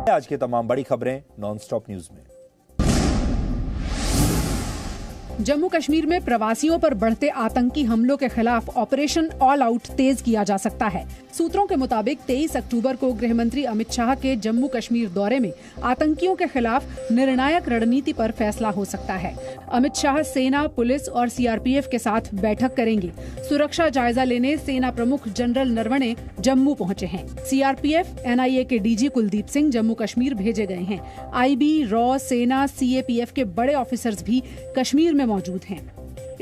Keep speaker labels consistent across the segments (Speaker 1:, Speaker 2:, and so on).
Speaker 1: आज की तमाम बड़ी खबरें नॉनस्टॉप न्यूज में।
Speaker 2: जम्मू कश्मीर में प्रवासियों पर बढ़ते आतंकी हमलों के खिलाफ ऑपरेशन ऑल आउट तेज किया जा सकता है। सूत्रों के मुताबिक 23 अक्टूबर को गृह मंत्री अमित शाह के जम्मू कश्मीर दौरे में आतंकियों के खिलाफ निर्णायक रणनीति पर फैसला हो सकता है। अमित शाह सेना, पुलिस और सीआरपीएफ के साथ बैठक करेंगे। सुरक्षा जायजा लेने सेना प्रमुख जनरल नरवणे जम्मू पहुंचे हैं। सीआरपीएफ, एनआईए के डीजी कुलदीप सिंह जम्मू कश्मीर भेजे गए हैं। आईबी, रॉ, सेना, सीएपीएफ के बड़े ऑफिसर्स भी कश्मीर में मौजूद हैं।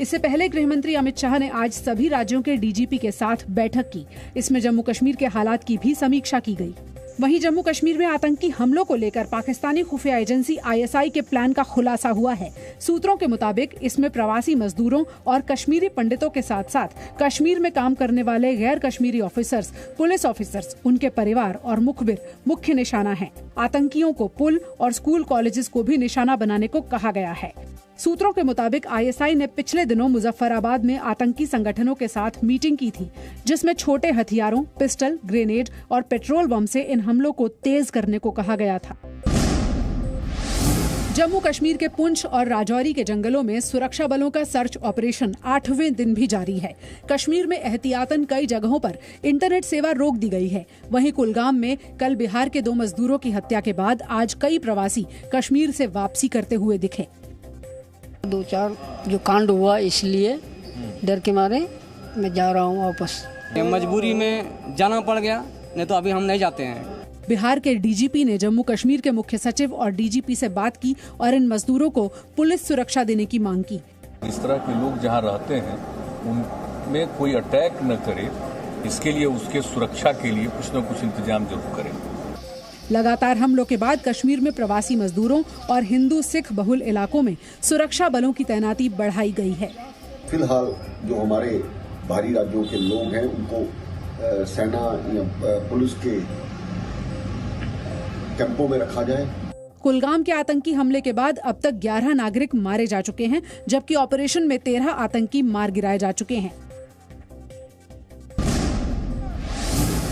Speaker 2: इससे पहले गृह मंत्री अमित शाह ने आज सभी राज्यों के डीजीपी के साथ बैठक की। इसमें जम्मू कश्मीर के हालात की भी समीक्षा की गई। वहीं जम्मू कश्मीर में आतंकी हमलों को लेकर पाकिस्तानी खुफिया एजेंसी आईएसआई के प्लान का खुलासा हुआ है। सूत्रों के मुताबिक इसमें प्रवासी मजदूरों और कश्मीरी पंडितों के साथ साथ कश्मीर में काम करने वाले गैर कश्मीरी ऑफिसर्स, पुलिस ऑफिसर्स, उनके परिवार और मुखबिर मुख्य निशाना हैं। आतंकियों को पुल और स्कूल कॉलेजेस को भी निशाना बनाने को कहा गया है। सूत्रों के मुताबिक आईएसआई ने पिछले दिनों मुजफ्फराबाद में आतंकी संगठनों के साथ मीटिंग की थी, जिसमें छोटे हथियारों, पिस्टल, ग्रेनेड और पेट्रोल बम से इन हमलों को तेज करने को कहा गया था। जम्मू कश्मीर के पुंछ और राजौरी के जंगलों में सुरक्षा बलों का सर्च ऑपरेशन 8वें दिन भी जारी है। कश्मीर में एहतियातन कई जगहों पर इंटरनेट सेवा रोक दी गई है। वहीं कुलगाम में कल बिहार के 2 मजदूरों की हत्या के बाद आज कई प्रवासी कश्मीर से वापसी करते हुए दिखे।
Speaker 3: 2-4 जो कांड हुआ, इसलिए डर के मारे मैं जा रहा हूँ वापस।
Speaker 4: मजबूरी में जाना पड़ गया, नहीं तो अभी हम नहीं जाते हैं।
Speaker 2: बिहार के डीजीपी ने जम्मू कश्मीर के मुख्य सचिव और डीजीपी से बात की और इन मजदूरों को पुलिस सुरक्षा देने की मांग की।
Speaker 5: इस तरह के लोग जहाँ रहते हैं उनमें कोई अटैक न करे, इसके लिए उसके सुरक्षा के लिए कुछ न कुछ इंतजाम जरूर करें।
Speaker 2: लगातार हमलों के बाद कश्मीर में प्रवासी मजदूरों और हिंदू सिख बहुल इलाकों में सुरक्षा बलों की तैनाती बढ़ाई गई है।
Speaker 6: फिलहाल जो हमारे बाहरी राज्यों के लोग हैं उनको सेना या पुलिस के कैंपों में रखा जाए।
Speaker 2: कुलगाम के आतंकी हमले के बाद अब तक 11 नागरिक मारे जा चुके हैं, जबकि ऑपरेशन में 13 आतंकी मार गिराए जा चुके हैं।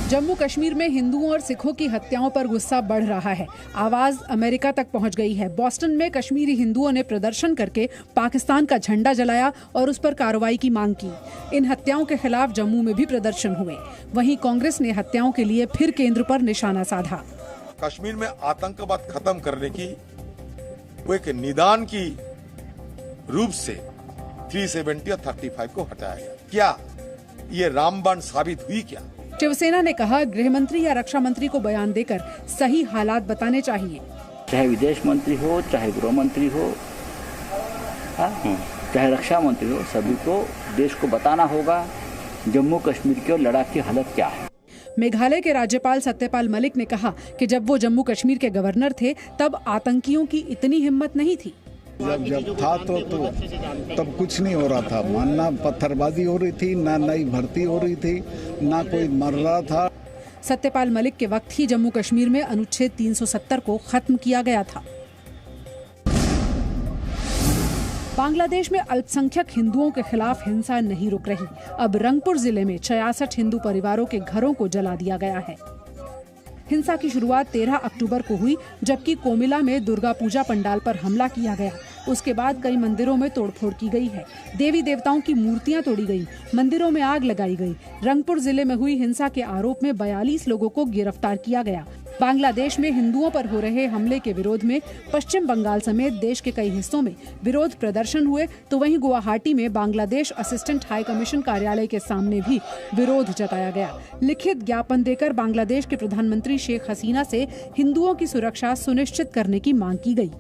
Speaker 2: जम्मू कश्मीर में हिंदुओं और सिखों की हत्याओं पर गुस्सा बढ़ रहा है। आवाज अमेरिका तक पहुंच गई है। बोस्टन में कश्मीरी हिंदुओं ने प्रदर्शन करके पाकिस्तान का झंडा जलाया और उस पर कार्रवाई की मांग की। इन हत्याओं के खिलाफ जम्मू में भी प्रदर्शन हुए। वहीं कांग्रेस ने हत्याओं के लिए फिर केंद्र पर निशाना साधा।
Speaker 7: कश्मीर में आतंकवाद खत्म करने की वो एक निदान की रूप से 370 और 35 को हटाया गया। क्या ये रामबाण साबित हुई? क्या
Speaker 2: शिवसेना ने कहा, गृह मंत्री या रक्षा मंत्री को बयान देकर सही हालात बताने चाहिए।
Speaker 8: चाहे विदेश मंत्री हो, चाहे गृह मंत्री हो, चाहे रक्षा मंत्री हो, सभी को देश को बताना होगा जम्मू कश्मीर की और लद्दाख की हालत क्या है।
Speaker 2: मेघालय के राज्यपाल सत्यपाल मलिक ने कहा कि जब वो जम्मू कश्मीर के गवर्नर थे तब आतंकियों की इतनी हिम्मत नहीं थी।
Speaker 9: जब था तो तब कुछ नहीं हो रहा था। ना पत्थरबाजी हो रही थी, ना नई भर्ती हो रही थी, ना कोई मर रहा था।
Speaker 2: सत्यपाल मलिक के वक्त ही जम्मू कश्मीर में अनुच्छेद 370 को खत्म किया गया था। बांग्लादेश में अल्पसंख्यक हिंदुओं के खिलाफ हिंसा नहीं रुक रही। अब रंगपुर जिले में 66 हिंदू परिवारों के घरों को जला दिया गया है। हिंसा की शुरुआत 13 अक्टूबर को हुई, जबकि कोमिला में दुर्गा पूजा पंडाल पर हमला किया गया। उसके बाद कई मंदिरों में तोड़फोड़ की गई है। देवी देवताओं की मूर्तियां तोड़ी गई, मंदिरों में आग लगाई गई। रंगपुर जिले में हुई हिंसा के आरोप में 42 लोगों को गिरफ्तार किया गया। बांग्लादेश में हिंदुओं पर हो रहे हमले के विरोध में पश्चिम बंगाल समेत देश के कई हिस्सों में विरोध प्रदर्शन हुए, तो वहीं गुवाहाटी में बांग्लादेश असिस्टेंट हाई कमीशन कार्यालय के सामने भी विरोध जताया गया। लिखित ज्ञापन देकर बांग्लादेश के प्रधानमंत्री शेख हसीना से हिंदुओं की सुरक्षा सुनिश्चित करने की मांग की गई।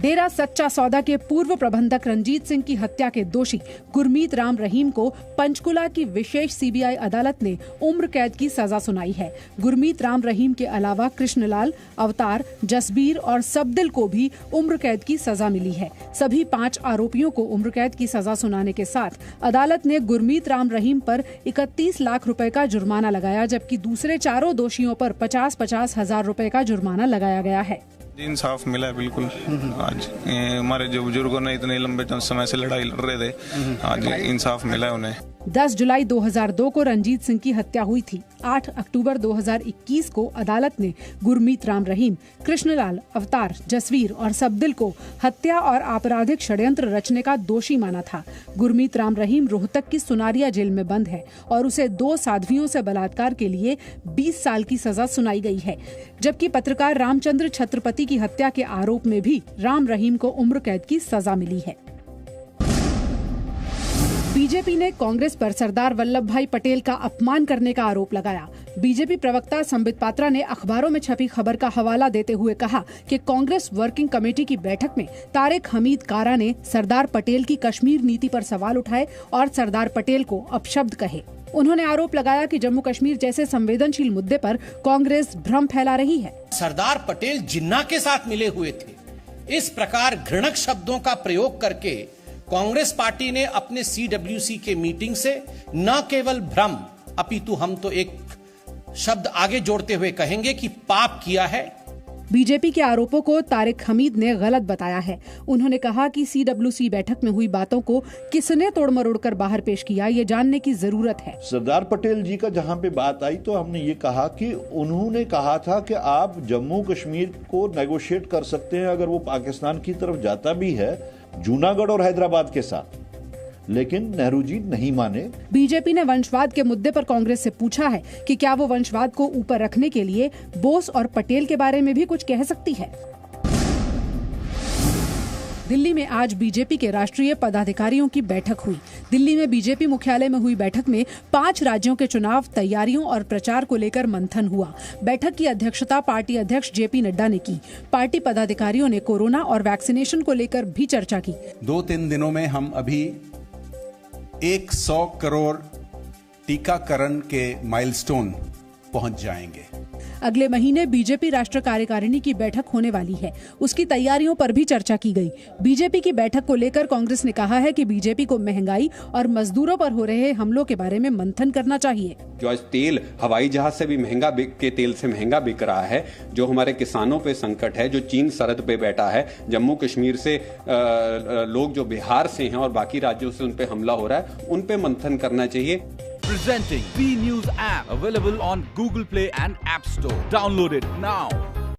Speaker 2: डेरा सच्चा सौदा के पूर्व प्रबंधक रंजीत सिंह की हत्या के दोषी गुरमीत राम रहीम को पंचकुला की विशेष सीबीआई अदालत ने उम्र कैद की सजा सुनाई है। गुरमीत राम रहीम के अलावा कृष्णलाल, अवतार, जसबीर और सबदिल को भी उम्र कैद की सजा मिली है। सभी 5 आरोपियों को उम्र कैद की सजा सुनाने के साथ अदालत ने गुरमीत राम रहीम पर 31 लाख रुपए का जुर्माना लगाया, जबकि दूसरे चारों दोषियों पर 50-50 हजार रुपए का जुर्माना लगाया गया है।
Speaker 10: इंसाफ मिला है बिल्कुल। आज हमारे जो बुजुर्गों ने इतने लंबे समय से लड़ाई लड़ रहे थे, आज इंसाफ मिला है उन्हें।
Speaker 2: 10 जुलाई 2002 को रंजीत सिंह की हत्या हुई थी। 8 अक्टूबर 2021 को अदालत ने गुरमीत राम रहीम, कृष्णलाल, अवतार, जसवीर और सबदिल को हत्या और आपराधिक षड्यंत्र रचने का दोषी माना था। गुरमीत राम रहीम रोहतक की सुनारिया जेल में बंद है और उसे 2 साध्वियों से बलात्कार के लिए 20 साल की सजा सुनाई गई है, जबकि पत्रकार रामचंद्र छत्रपति की हत्या के आरोप में भी राम रहीम को उम्र कैद की सजा मिली है। बीजेपी ने कांग्रेस पर सरदार वल्लभ भाई पटेल का अपमान करने का आरोप लगाया। बीजेपी प्रवक्ता संबित पात्रा ने अखबारों में छपी खबर का हवाला देते हुए कहा कि कांग्रेस वर्किंग कमेटी की बैठक में तारिक हमीद कारा ने सरदार पटेल की कश्मीर नीति पर सवाल उठाए और सरदार पटेल को अपशब्द कहे। उन्होंने आरोप लगाया कि जम्मू कश्मीर जैसे संवेदनशील मुद्दे पर कांग्रेस भ्रम फैला रही है।
Speaker 11: सरदार पटेल जिन्ना के साथ मिले हुए थे। इस प्रकार घृणक शब्दों का प्रयोग करके कांग्रेस पार्टी ने अपने CWC के मीटिंग से न केवल भ्रम अपितु हम तो एक शब्द आगे जोड़ते हुए कहेंगे कि पाप किया है।
Speaker 2: बीजेपी के आरोपों को तारिक हमीद ने गलत बताया है। उन्होंने कहा कि CWC बैठक में हुई बातों को किसने तोड़ मरोड़ कर बाहर पेश किया, ये जानने की जरूरत है।
Speaker 12: सरदार पटेल जी का जहां पे बात आई तो हमने ये कहा कि उन्होंने कहा था कि आप जम्मू कश्मीर को नेगोशिएट कर सकते हैं अगर वो पाकिस्तान की तरफ जाता भी है, जूनागढ़ और हैदराबाद के साथ, लेकिन नेहरू जी नहीं माने।
Speaker 2: बीजेपी ने वंशवाद के मुद्दे पर कांग्रेस से पूछा है कि क्या वो वंशवाद को ऊपर रखने के लिए बोस और पटेल के बारे में भी कुछ कह सकती है। दिल्ली में आज बीजेपी के राष्ट्रीय पदाधिकारियों की बैठक हुई। दिल्ली में बीजेपी मुख्यालय में हुई बैठक में 5 राज्यों के चुनाव तैयारियों और प्रचार को लेकर मंथन हुआ। बैठक की अध्यक्षता पार्टी अध्यक्ष JP नड्डा ने की। पार्टी पदाधिकारियों ने कोरोना और वैक्सीनेशन को लेकर भी चर्चा की।
Speaker 13: 2-3 दिनों में हम अभी 100 करोड़ टीकाकरण के माइलस्टोन पहुंच जाएंगे।
Speaker 2: अगले महीने बीजेपी राष्ट्रीय कार्यकारिणी की बैठक होने वाली है, उसकी तैयारियों पर भी चर्चा की गई। बीजेपी की बैठक को लेकर कांग्रेस ने कहा है कि बीजेपी को महंगाई और मजदूरों पर हो रहे हमलों के बारे में मंथन करना चाहिए।
Speaker 14: जो आज तेल हवाई जहाज से भी महंगा के तेल से महंगा बिक रहा है, जो हमारे किसानों पे संकट है, जो चीन सरहद पे बैठा है, जम्मू कश्मीर से लोग जो बिहार से हैं और बाकी राज्यों से उन पे हमला हो रहा है, उन पे मंथन करना चाहिए।
Speaker 15: Presenting B News app available on Google Play and App Store. Download it now.